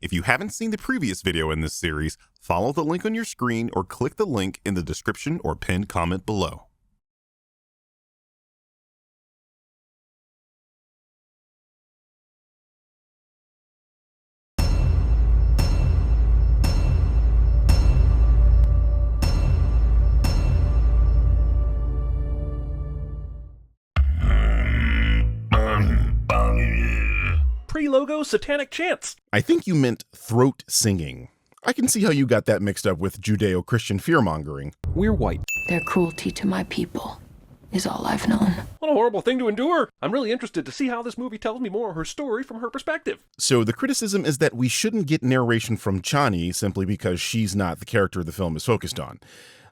If you haven't seen the previous video in this series, follow the link on your screen or click the link in the description or pinned comment below. Pre-logo satanic chants. I think you meant throat singing. I can see how you got that mixed up with Judeo-Christian fear-mongering. We're white. Their cruelty to my people is all I've known. What a horrible thing to endure. I'm really interested to see how this movie tells me more of her story from her perspective. So the criticism is that we shouldn't get narration from Chani simply because she's not the character the film is focused on.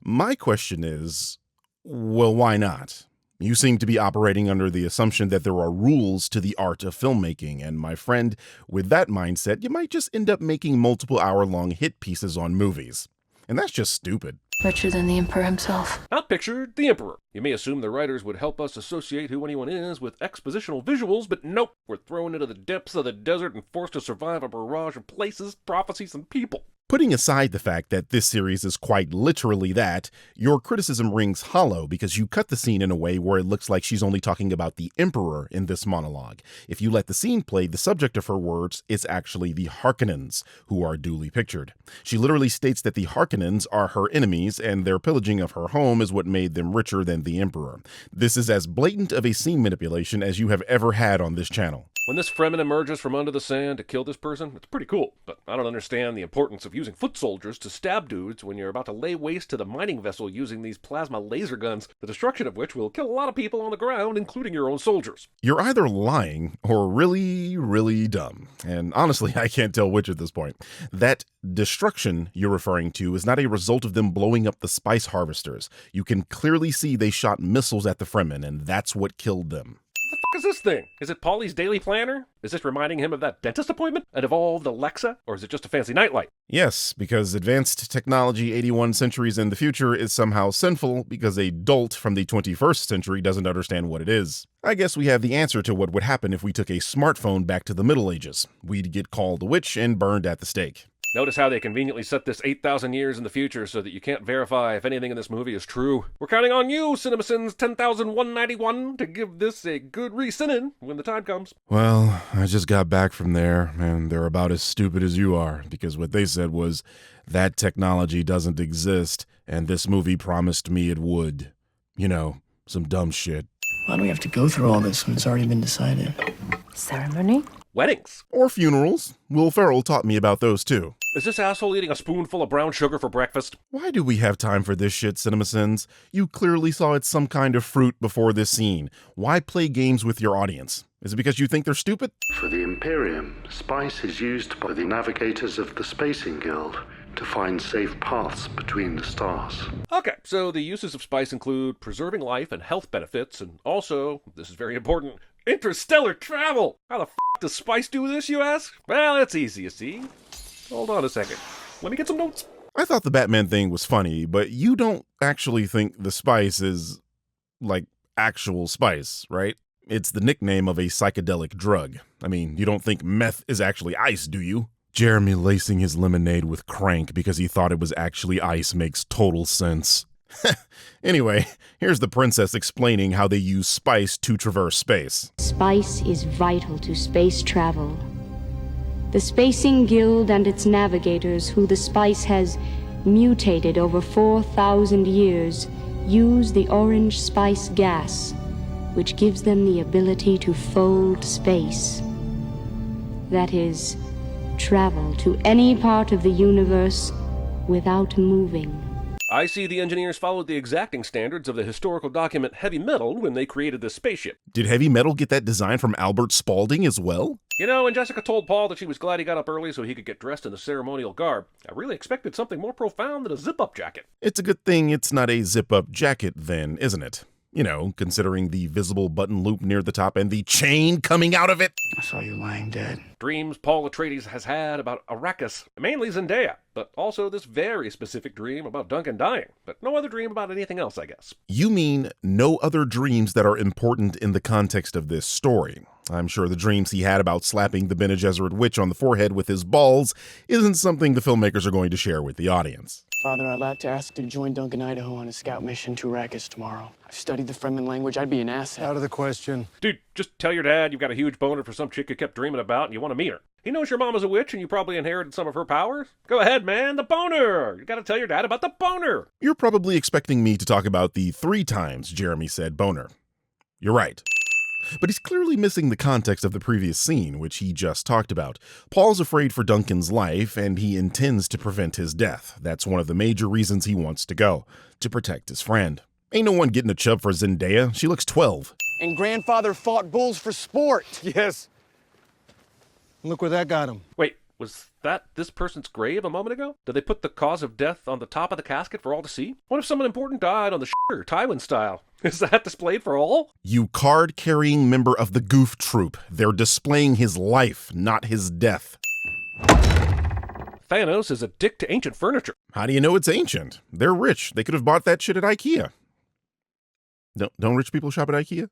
My question is, well, why not? You seem to be operating under the assumption that there are rules to the art of filmmaking, and my friend, with that mindset, you might just end up making multiple hour-long hit pieces on movies. And that's just stupid. Richer than the Emperor himself. Not pictured the Emperor. You may assume the writers would help us associate who anyone is with expositional visuals, but nope, we're thrown into the depths of the desert and forced to survive a barrage of places, prophecies, and people. Putting aside the fact that this series is quite literally that, your criticism rings hollow because you cut the scene in a way where it looks like she's only talking about the Emperor in this monologue. If you let the scene play, the subject of her words is actually the Harkonnens, who are duly pictured. She literally states that the Harkonnens are her enemies, and their pillaging of her home is what made them richer than the Emperor. This is as blatant of a scene manipulation as you have ever had on this channel. When this Fremen emerges from under the sand to kill this person, it's pretty cool, but I don't understand the importance of using foot soldiers to stab dudes when you're about to lay waste to the mining vessel using these plasma laser guns, the destruction of which will kill a lot of people on the ground, including your own soldiers. You're either lying or really, really dumb. And honestly, I can't tell which at this point. That destruction you're referring to is not a result of them blowing up the spice harvesters. You can clearly see they shot missiles at the Fremen, and that's what killed them. What the fuck is this thing? Is it Paulie's Daily Planner? Is this reminding him of that dentist appointment? An evolved Alexa? Or is it just a fancy nightlight? Yes, because advanced technology 81 centuries in the future is somehow sinful because a dolt from the 21st century doesn't understand what it is. I guess we have the answer to what would happen if we took a smartphone back to the Middle Ages. We'd get called a witch and burned at the stake. Notice how they conveniently set this 8,000 years in the future so that you can't verify if anything in this movie is true. We're counting on you, CinemaSins 10,191, to give this a good re-cinning when the time comes. Well, I just got back from there, and they're about as stupid as you are, because what they said was, that technology doesn't exist, and this movie promised me it would. You know, some dumb shit. Why do we have to go through all this when it's already been decided? Ceremony? Weddings. Or funerals. Will Ferrell taught me about those too. Is this asshole eating a spoonful of brown sugar for breakfast? Why do we have time for this shit, CinemaSins? You clearly saw it's some kind of fruit before this scene. Why play games with your audience? Is it because you think they're stupid? For the Imperium, spice is used by the navigators of the Spacing Guild to find safe paths between the stars. Okay, so the uses of spice include preserving life and health benefits, and also, this is very important, interstellar travel! How the f*** does spice do this, you ask? Well, it's easy, you see. Hold on a second. Let me get some notes. I thought the Batman thing was funny, but you don't actually think the spice is, like, actual spice, right? It's the nickname of a psychedelic drug. I mean, you don't think meth is actually ice, do you? Jeremy lacing his lemonade with crank because he thought it was actually ice makes total sense. Anyway, here's the princess explaining how they use spice to traverse space. Spice is vital to space travel. The Spacing Guild and its navigators, who the spice has mutated over 4,000 years, use the orange spice gas, which gives them the ability to fold space. That is, travel to any part of the universe without moving. I see the engineers followed the exacting standards of the historical document Heavy Metal when they created this spaceship. Did Heavy Metal get that design from Albert Spalding as well? You know, when Jessica told Paul that she was glad he got up early so he could get dressed in the ceremonial garb, I really expected something more profound than a zip-up jacket. It's a good thing it's not a zip-up jacket then, isn't it? You know, considering the visible button loop near the top and the chain coming out of it. I saw you lying dead. Dreams Paul Atreides has had about Arrakis, mainly Zendaya, but also this very specific dream about Duncan dying, but no other dream about anything else, I guess. You mean no other dreams that are important in the context of this story? I'm sure the dreams he had about slapping the Bene Gesserit witch on the forehead with his balls isn't something the filmmakers are going to share with the audience. Father, I'd like to ask to join Duncan Idaho on a scout mission to Arrakis tomorrow. I've studied the Fremen language. I'd be an asset. Out of the question. Dude, just tell your dad you've got a huge boner for some chick you kept dreaming about and you want to meet her. He knows your mama's a witch and you probably inherited some of her powers. Go ahead, man, the boner! You gotta tell your dad about the boner! You're probably expecting me to talk about the 3 times Jeremy said boner. You're right. But he's clearly missing the context of the previous scene, which he just talked about. Paul's afraid for Duncan's life, and he intends to prevent his death. That's one of the major reasons he wants to go, to protect his friend. Ain't no one getting a chub for Zendaya. She looks 12. And grandfather fought bulls for sport. Yes. Look where that got him. Wait, was that this person's grave a moment ago? Did they put the cause of death on the top of the casket for all to see? What if someone important died on the shitter, Tywin style? Is that displayed for all? You card-carrying member of the Goof Troop. They're displaying his life, not his death. Thanos is a dick to ancient furniture. How do you know it's ancient? They're rich. They could have bought that shit at IKEA. Don't rich people shop at IKEA?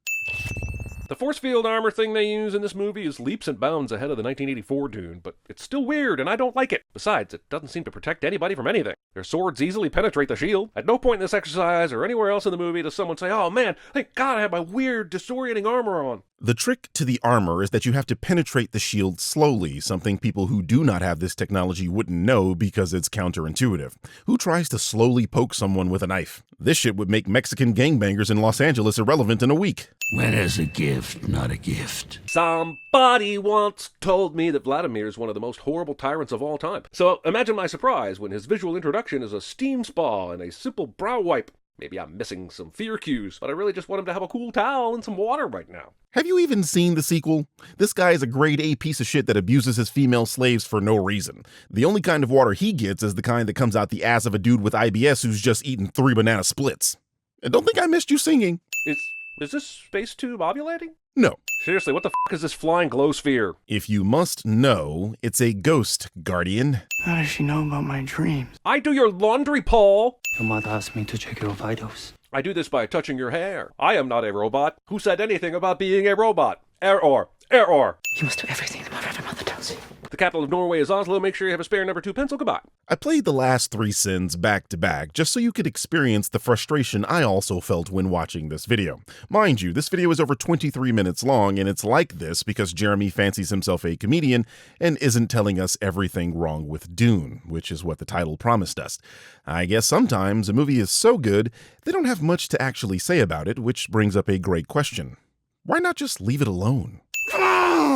The force field armor thing they use in this movie is leaps and bounds ahead of the 1984 Dune, but it's still weird and I don't like it. Besides, it doesn't seem to protect anybody from anything. Their swords easily penetrate the shield. At no point in this exercise or anywhere else in the movie does someone say, "Oh man, thank God I have my weird, disorienting armor on." The trick to the armor is that you have to penetrate the shield slowly, something people who do not have this technology wouldn't know because it's counterintuitive. Who tries to slowly poke someone with a knife? This shit would make Mexican gangbangers in Los Angeles irrelevant in a week. When is a gift not a gift? Somebody once told me that Vladimir is one of the most horrible tyrants of all time. So imagine my surprise when his visual introduction is a steam spa and a simple brow wipe. Maybe I'm missing some fear cues, but I really just want him to have a cool towel and some water right now. Have you even seen the sequel? This guy is a grade A piece of shit that abuses his female slaves for no reason. The only kind of water he gets is the kind that comes out the ass of a dude with IBS who's just eaten 3 banana splits. And don't think I missed you singing. Is this space tube ovulating? No. Seriously, what the f*** is this flying glow sphere? If you must know, it's a ghost, Guardian. How does she know about my dreams? I do your laundry, Paul! Your mother asked me to check your vitals. I do this by touching your hair. I am not a robot. Who said anything about being a robot? Error. You must do everything that my Reverend Mother tells you. The capital of Norway is Oslo. Make sure you have a spare number 2 pencil. Goodbye. I played the last 3 sins back to back just so you could experience the frustration I also felt when watching this video. Mind you, this video is over 23 minutes long, and it's like this because Jeremy fancies himself a comedian and isn't telling us everything wrong with Dune, which is what the title promised us. I guess sometimes a movie is so good, they don't have much to actually say about it, which brings up a great question. Why not just leave it alone?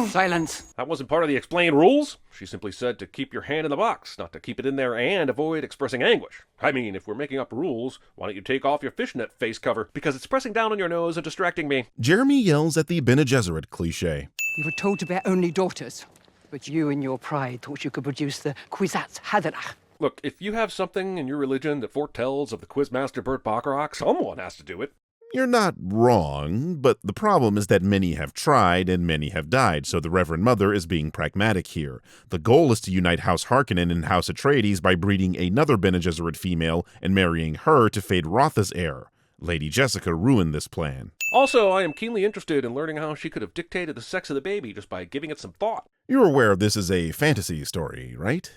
Silence. That wasn't part of the explained rules. She simply said to keep your hand in the box, not to keep it in there and avoid expressing anguish. I mean, if we're making up rules, why don't you take off your fishnet face cover? Because it's pressing down on your nose and distracting me. Jeremy yells at the Bene Gesserit cliche. We were told to bear only daughters, but you in your pride thought you could produce the Kwisatz Haderach. Look, if you have something in your religion that foretells of the Quizmaster Burt Bacharach, someone has to do it. You're not wrong, but the problem is that many have tried and many have died, so the Reverend Mother is being pragmatic here. The goal is to unite House Harkonnen and House Atreides by breeding another Bene Gesserit female and marrying her to Fade Rotha's heir. Lady Jessica ruined this plan. Also, I am keenly interested in learning how she could have dictated the sex of the baby just by giving it some thought. You're aware this is a fantasy story, right?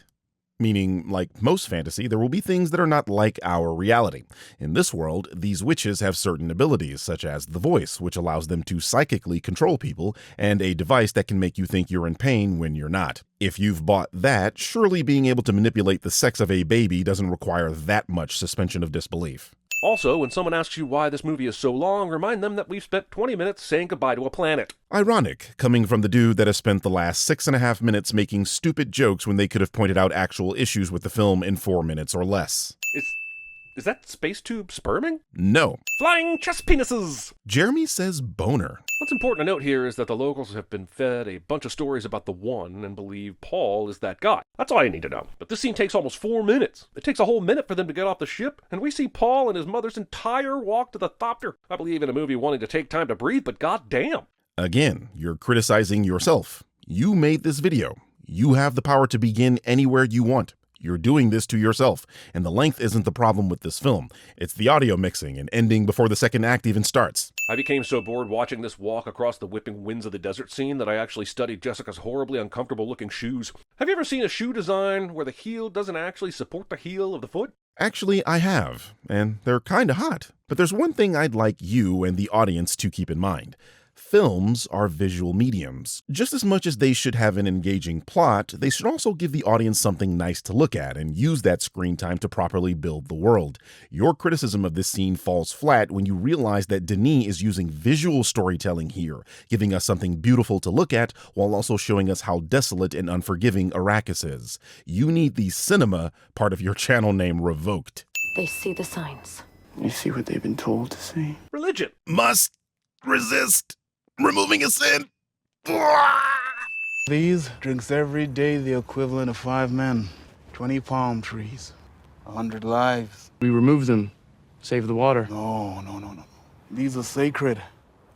Meaning, like most fantasy, there will be things that are not like our reality. In this world, these witches have certain abilities, such as the voice, which allows them to psychically control people, and a device that can make you think you're in pain when you're not. If you've bought that, surely being able to manipulate the sex of a baby doesn't require that much suspension of disbelief. Also, when someone asks you why this movie is so long, remind them that we've spent 20 minutes saying goodbye to a planet. Ironic, coming from the dude that has spent the last 6.5 minutes making stupid jokes when they could have pointed out actual issues with the film in 4 minutes or less. Is that space tube sperming? No. Flying chest penises! Jeremy says boner. What's important to note here is that the locals have been fed a bunch of stories about the One and believe Paul is that guy. That's all you need to know. But this scene takes almost 4 minutes. It takes a whole minute for them to get off the ship, and we see Paul and his mother's entire walk to the thopter. I believe in a movie wanting to take time to breathe, but goddamn. Again, you're criticizing yourself. You made this video. You have the power to begin anywhere you want. You're doing this to yourself, and the length isn't the problem with this film. It's the audio mixing and ending before the second act even starts. I became so bored watching this walk across the whipping winds of the desert scene that I actually studied Jessica's horribly uncomfortable-looking shoes. Have you ever seen a shoe design where the heel doesn't actually support the heel of the foot? Actually, I have, and they're kinda hot. But there's one thing I'd like you and the audience to keep in mind. Films are visual mediums. Just as much as they should have an engaging plot, they should also give the audience something nice to look at and use that screen time to properly build the world. Your criticism of this scene falls flat when you realize that Denis is using visual storytelling here, giving us something beautiful to look at while also showing us how desolate and unforgiving Arrakis is. You need the cinema part of your channel name revoked. They see the signs. You see what they've been told to see? Religion. Must resist removing a sin. These drinks every day the equivalent of 5 men, 20 palm trees, 100 lives. We remove them. Save the water. No. These are sacred.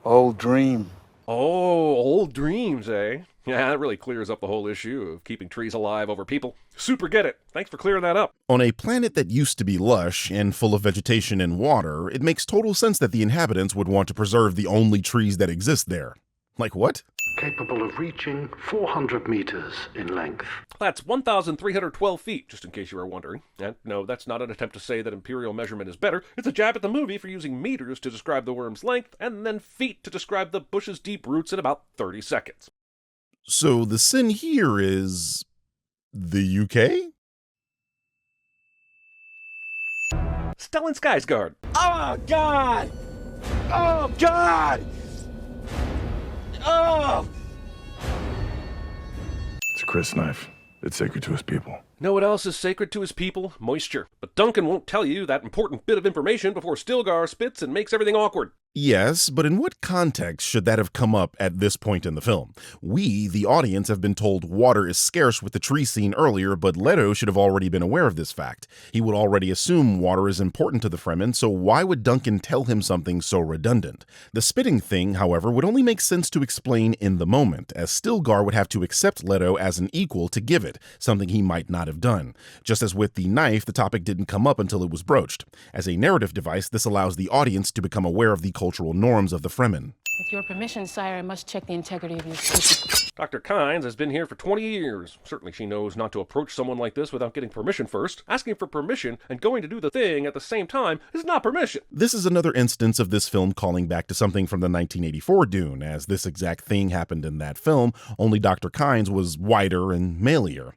Old dream. Oh, old dreams, eh? Yeah, that really clears up the whole issue of keeping trees alive over people. Super get it. Thanks for clearing that up. On a planet that used to be lush and full of vegetation and water, it makes total sense that the inhabitants would want to preserve the only trees that exist there. Like what? Capable of reaching 400 meters in length. That's 1,312 feet, just in case you were wondering. And no, that's not an attempt to say that imperial measurement is better. It's a jab at the movie for using meters to describe the worm's length, and then feet to describe the bush's deep roots in about 30 seconds. So the sin here is the UK? Stellan Skarsgård. Oh, God! Oh, God! Oh! It's a Chris knife. It's sacred to his people. Know what else is sacred to his people? Moisture. But Duncan won't tell you that important bit of information before Stilgar spits and makes everything awkward. Yes, but in what context should that have come up at this point in the film? We, the audience, have been told water is scarce with the tree scene earlier, but Leto should have already been aware of this fact. He would already assume water is important to the Fremen, so why would Duncan tell him something so redundant? The spitting thing, however, would only make sense to explain in the moment, as Stilgar would have to accept Leto as an equal to give it, something he might not have done. Just as with the knife, the topic didn't come up until it was broached. As a narrative device, this allows the audience to become aware of the cultural norms of the Fremen. With your permission, sire, I must check the integrity of your statement. Dr. Kynes has been here for 20 years. Certainly she knows not to approach someone like this without getting permission first. Asking for permission and going to do the thing at the same time is not permission. This is another instance of this film calling back to something from the 1984 Dune, as this exact thing happened in that film, only Dr. Kynes was whiter and malier.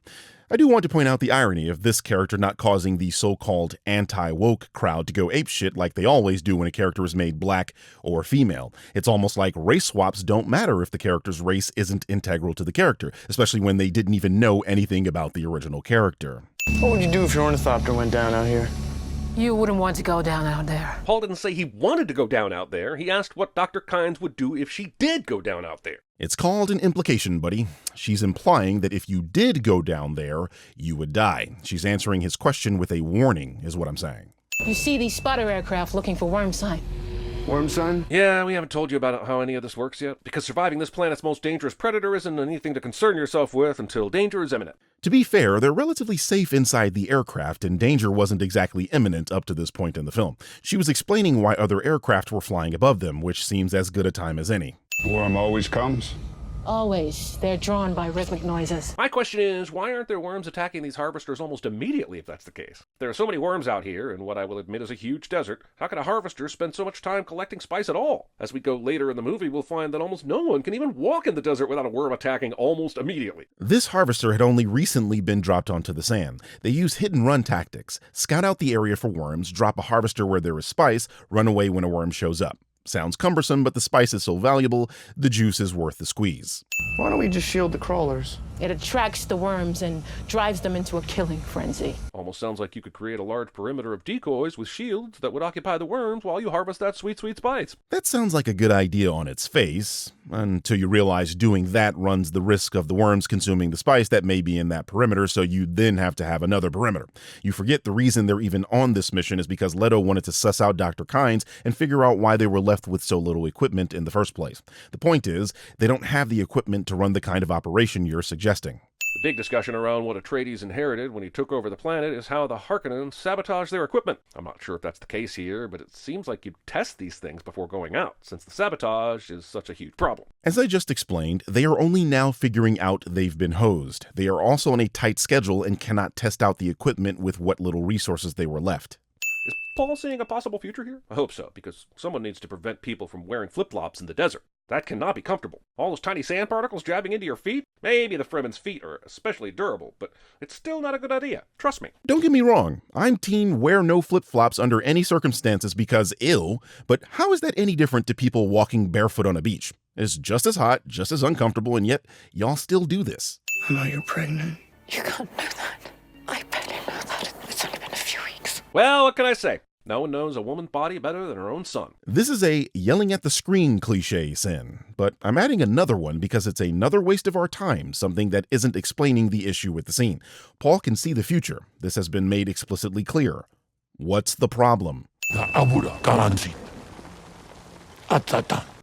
I do want to point out the irony of this character not causing the so-called anti-woke crowd to go apeshit like they always do when a character is made black or female. It's almost like race swaps don't matter if the character's race isn't integral to the character, especially when they didn't even know anything about the original character. What would you do if your ornithopter went down out here? You wouldn't want to go down out there. Paul didn't say he wanted to go down out there. He asked what Dr. Kynes would do if she did go down out there. It's called an implication, buddy. She's implying that if you did go down there, you would die. She's answering his question with a warning, is what I'm saying. You see these spotter aircraft looking for worm sign. Worm sign? Yeah, we haven't told you about how any of this works yet, because surviving this planet's most dangerous predator isn't anything to concern yourself with until danger is imminent. To be fair, they're relatively safe inside the aircraft, and danger wasn't exactly imminent up to this point in the film. She was explaining why other aircraft were flying above them, which seems as good a time as any. Worm always comes. Always. They're drawn by rhythmic noises. My question is, why aren't there worms attacking these harvesters almost immediately if that's the case? There are so many worms out here in what I will admit is a huge desert. How can a harvester spend so much time collecting spice at all? As we go later in the movie, we'll find that almost no one can even walk in the desert without a worm attacking almost immediately. This harvester had only recently been dropped onto the sand. They use hit-and-run tactics. Scout out the area for worms, drop a harvester where there is spice, run away when a worm shows up. Sounds cumbersome, but the spice is so valuable, the juice is worth the squeeze. Why don't we just shield the crawlers? It attracts the worms and drives them into a killing frenzy. Almost sounds like you could create a large perimeter of decoys with shields that would occupy the worms while you harvest that sweet, sweet spice. That sounds like a good idea on its face, until you realize doing that runs the risk of the worms consuming the spice that may be in that perimeter, so you then have to have another perimeter. You forget the reason they're even on this mission is because Leto wanted to suss out Dr. Kynes and figure out why they were left with so little equipment in the first place. The point is, they don't have the equipment to run the kind of operation you're suggesting. suggesting. The big discussion around what Atreides inherited when he took over the planet is how the Harkonnen sabotaged their equipment. I'm not sure if that's the case here, but it seems like you test these things before going out, since the sabotage is such a huge problem. As I just explained, they are only now figuring out they've been hosed. They are also on a tight schedule and cannot test out the equipment with what little resources they were left. Is Paul seeing a possible future here? I hope so, because someone needs to prevent people from wearing flip-flops in the desert. That cannot be comfortable. All those tiny sand particles jabbing into your feet? Maybe the Fremen's feet are especially durable, but it's still not a good idea. Trust me. Don't get me wrong. I'm teen wear no flip-flops under any circumstances because ill, but how is that any different to people walking barefoot on a beach? It's just as hot, just as uncomfortable, and yet y'all still do this. I know you're pregnant. You can't know that. I barely know that. It's only been a few weeks. Well, what can I say? No one knows a woman's body better than her own son. This is a yelling at the screen cliche sin, but I'm adding another one because it's another waste of our time, something that isn't explaining the issue with the scene. Paul can see the future. This has been made explicitly clear. What's the problem? This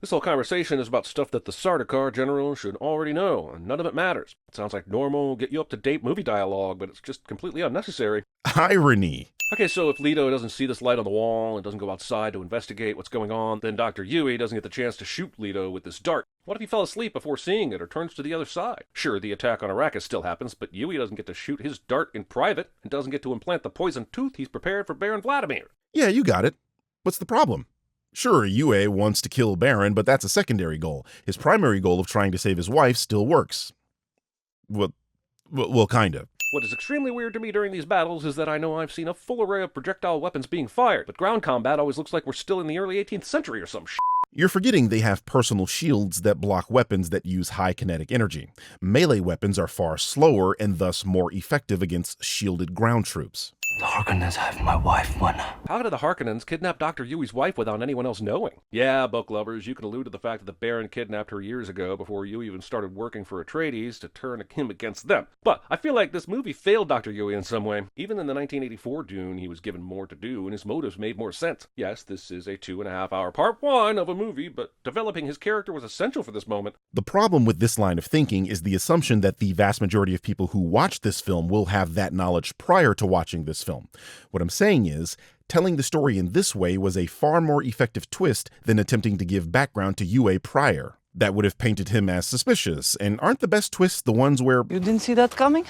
whole conversation is about stuff that the Sardaukar general should already know, and none of it matters. It sounds like normal, get-you-up-to-date movie dialogue, but it's just completely unnecessary. Irony. Okay, so if Leto doesn't see this light on the wall and doesn't go outside to investigate what's going on, then Dr. Yui doesn't get the chance to shoot Leto with this dart. What if he fell asleep before seeing it or turns to the other side? Sure, the attack on Arrakis still happens, but Yui doesn't get to shoot his dart in private and doesn't get to implant the poisoned tooth he's prepared for Baron Vladimir. Yeah, you got it. What's the problem? Sure, Yue wants to kill Baron, but that's a secondary goal. His primary goal of trying to save his wife still works. Well, kind of. What is extremely weird to me during these battles is that I know I've seen a full array of projectile weapons being fired, but ground combat always looks like we're still in the early 18th century or some shit. You're forgetting they have personal shields that block weapons that use high kinetic energy. Melee weapons are far slower and thus more effective against shielded ground troops. The Harkonnens have my wife, Mona. How did the Harkonnens kidnap Dr. Yui's wife without anyone else knowing? Yeah, book lovers, you can allude to the fact that the Baron kidnapped her years ago before Yui even started working for Atreides to turn him against them. But I feel like this movie failed Dr. Yui in some way. Even in the 1984 Dune, he was given more to do and his motives made more sense. Yes, this is a 2.5-hour part one of a movie, but developing his character was essential for this moment. The problem with this line of thinking is the assumption that the vast majority of people who watch this film will have that knowledge prior to watching this film. What I'm saying is, telling the story in this way was a far more effective twist than attempting to give background to Yue prior. That would have painted him as suspicious, and aren't the best twists the ones where... You didn't see that coming?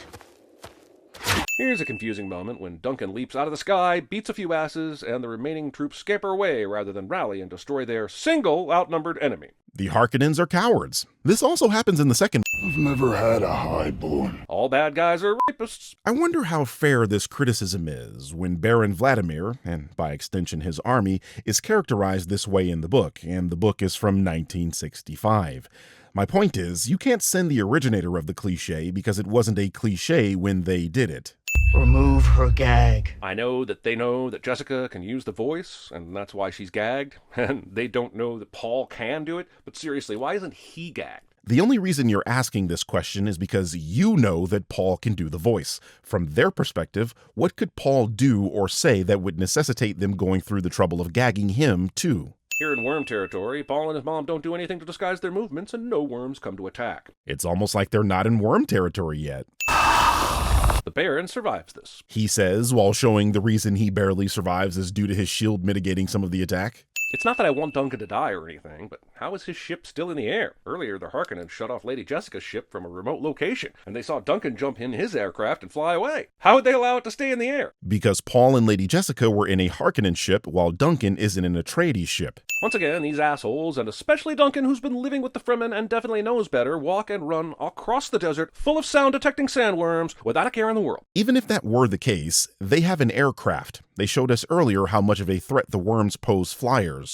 Here's a confusing moment when Duncan leaps out of the sky, beats a few asses, and the remaining troops scamper away rather than rally and destroy their single outnumbered enemy. The Harkonnens are cowards. This also happens in the second. I've never had a highborn. All bad guys are rapists. I wonder how fair this criticism is when Baron Vladimir, and by extension his army, is characterized this way in the book, and the book is from 1965. My point is, you can't send the originator of the cliche because it wasn't a cliche when they did it. Remove her gag. I know that Jessica can use the voice, and that's why she's gagged, and they don't know that Paul can do it, but seriously, why isn't he gagged? The only reason you're asking this question is because you know that Paul can do the voice. From their perspective, what could Paul do or say that would necessitate them going through the trouble of gagging him, too? Here in worm territory, Paul and his mom don't do anything to disguise their movements, and no worms come to attack. It's almost like they're not in worm territory yet. The Baron survives this. He says, while showing the reason he barely survives is due to his shield mitigating some of the attack. It's not that I want Duncan to die or anything, but how is his ship still in the air? Earlier, the Harkonnen shut off Lady Jessica's ship from a remote location, and they saw Duncan jump in his aircraft and fly away. How would they allow it to stay in the air? Because Paul and Lady Jessica were in a Harkonnen ship, while Duncan is in an Atreides ship. Once again, these assholes, and especially Duncan, who's been living with the Fremen and definitely knows better, walk and run across the desert full of sound-detecting sandworms without a care in the world. Even if that were the case, they have an aircraft. They showed us earlier how much of a threat the worms pose flyers.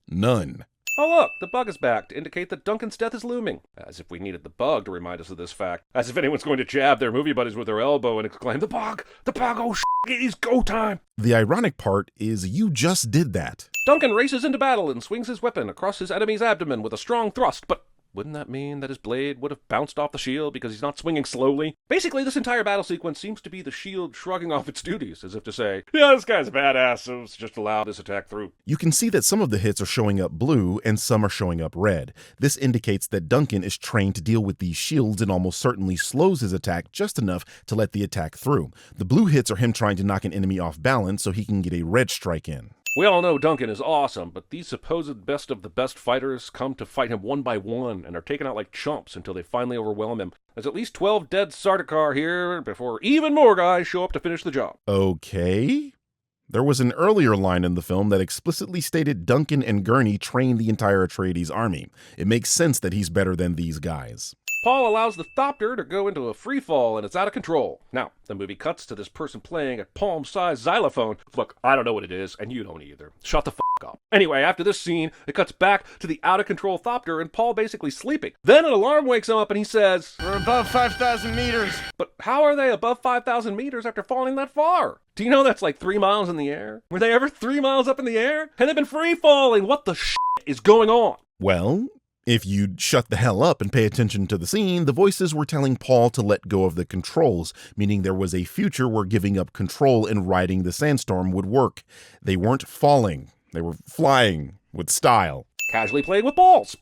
None. Oh look, the bug is back to indicate that Duncan's death is looming. As if we needed the bug to remind us of this fact. As if anyone's going to jab their movie buddies with their elbow and exclaim, the bug, oh it is go time. The ironic part is you just did that. Duncan races into battle and swings his weapon across his enemy's abdomen with a strong thrust, but wouldn't that mean that his blade would have bounced off the shield because he's not swinging slowly? Basically, this entire battle sequence seems to be the shield shrugging off its duties, as if to say, yeah, this guy's a badass, so let's just allow this attack through. You can see that some of the hits are showing up blue and some are showing up red. This indicates that Duncan is trained to deal with these shields and almost certainly slows his attack just enough to let the attack through. The blue hits are him trying to knock an enemy off balance so he can get a red strike in. We all know Duncan is awesome, but these supposed best of the best fighters come to fight him one by one and are taken out like chumps until they finally overwhelm him. There's at least 12 dead Sardaukar here before even more guys show up to finish the job. Okay. There was an earlier line in the film that explicitly stated Duncan and Gurney trained the entire Atreides army. It makes sense that he's better than these guys. Paul allows the Thopter to go into a free fall, and it's out of control. Now, the movie cuts to this person playing a palm-sized xylophone. Look, I don't know what it is, and you don't either. Shut the up. Anyway, after this scene, it cuts back to the out-of-control Thopter and Paul basically sleeping. Then an alarm wakes him up, and he says, "We're above 5,000 meters. But how are they above 5,000 meters after falling that far? Do you know that's like 3 miles in the air? Were they ever 3 miles up in the air? And they've been free-falling. What the shit is going on? Well, if you'd shut the hell up and pay attention to the scene, the voices were telling Paul to let go of the controls, meaning there was a future where giving up control and riding the sandstorm would work. They weren't falling. They were flying with style. Casually played with balls.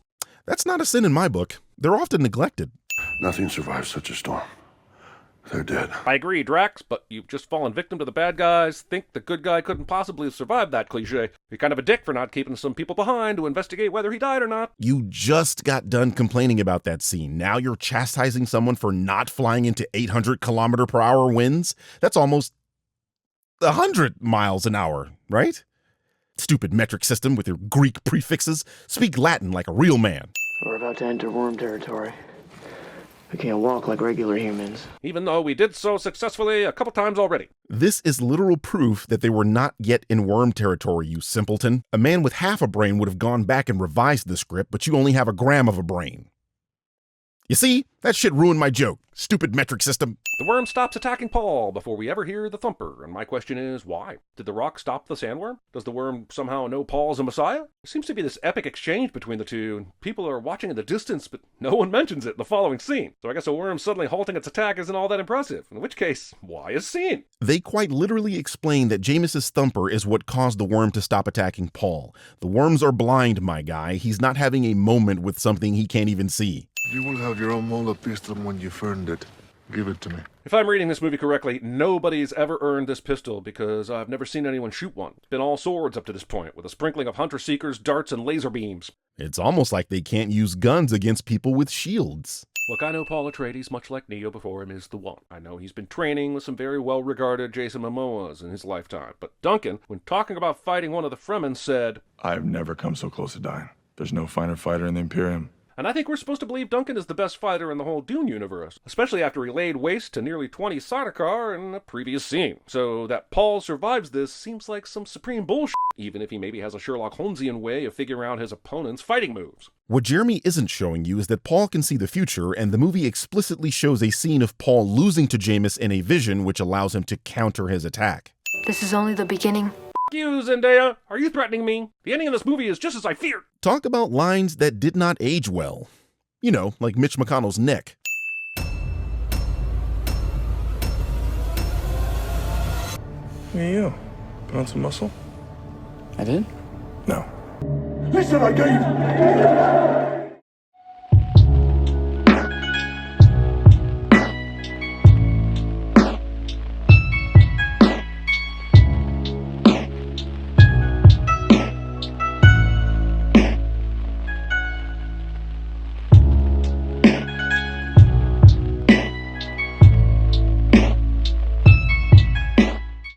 That's not a sin in my book. They're often neglected. Nothing survives such a storm. They're dead. I agree, Drax, but you've just fallen victim to the bad guys. Think the good guy couldn't possibly have survived that cliche. You're kind of a dick for not keeping some people behind to investigate whether he died or not. You just got done complaining about that scene. Now you're chastising someone for not flying into 800-kilometer-per-hour winds? That's almost 100 miles an hour, right? Stupid metric system with your Greek prefixes. Speak Latin like a real man. We're about to enter worm territory. We can't walk like regular humans. Even though we did so successfully a couple times already. This is literal proof that they were not yet in worm territory, you simpleton. A man with half a brain would have gone back and revised the script, but you only have a gram of a brain. You see? That shit ruined my joke. Stupid metric system. The worm stops attacking Paul before we ever hear the thumper, and my question is, why? Did the rock stop the sandworm? Does the worm somehow know Paul's a messiah? There seems to be this epic exchange between the two, and people are watching in the distance, but no one mentions it in the following scene. So I guess a worm suddenly halting its attack isn't all that impressive, in which case, why is scene? They quite literally explain that Jameis's thumper is what caused the worm to stop attacking Paul. The worms are blind, my guy. He's not having a moment with something he can't even see. You will have your own molar pistol when you've earned it. Give it to me. If I'm reading this movie correctly, nobody's ever earned this pistol because I've never seen anyone shoot one. It's been all swords up to this point, with a sprinkling of hunter-seekers, darts, and laser beams. It's almost like they can't use guns against people with shields. Look, I know Paul Atreides, much like Neo before him, is the one. I know he's been training with some very well-regarded Jason Momoas in his lifetime. But Duncan, when talking about fighting one of the Fremen, said, I've never come so close to dying. There's no finer fighter in the Imperium. And I think we're supposed to believe Duncan is the best fighter in the whole Dune universe, especially after he laid waste to nearly 20 Sardaukar in a previous scene. So that Paul survives this seems like some supreme bullshit, even if he maybe has a Sherlock Holmesian way of figuring out his opponent's fighting moves. What Jeremy isn't showing you is that Paul can see the future, and the movie explicitly shows a scene of Paul losing to Jameis in a vision which allows him to counter his attack. This is only the beginning. You, Zendaya, are you threatening me? The ending of this movie is just as I feared. Talk about lines that did not age well. You know, like Mitch McConnell's neck. Hey, you. Put on some muscle? I did? No. Listen, I gave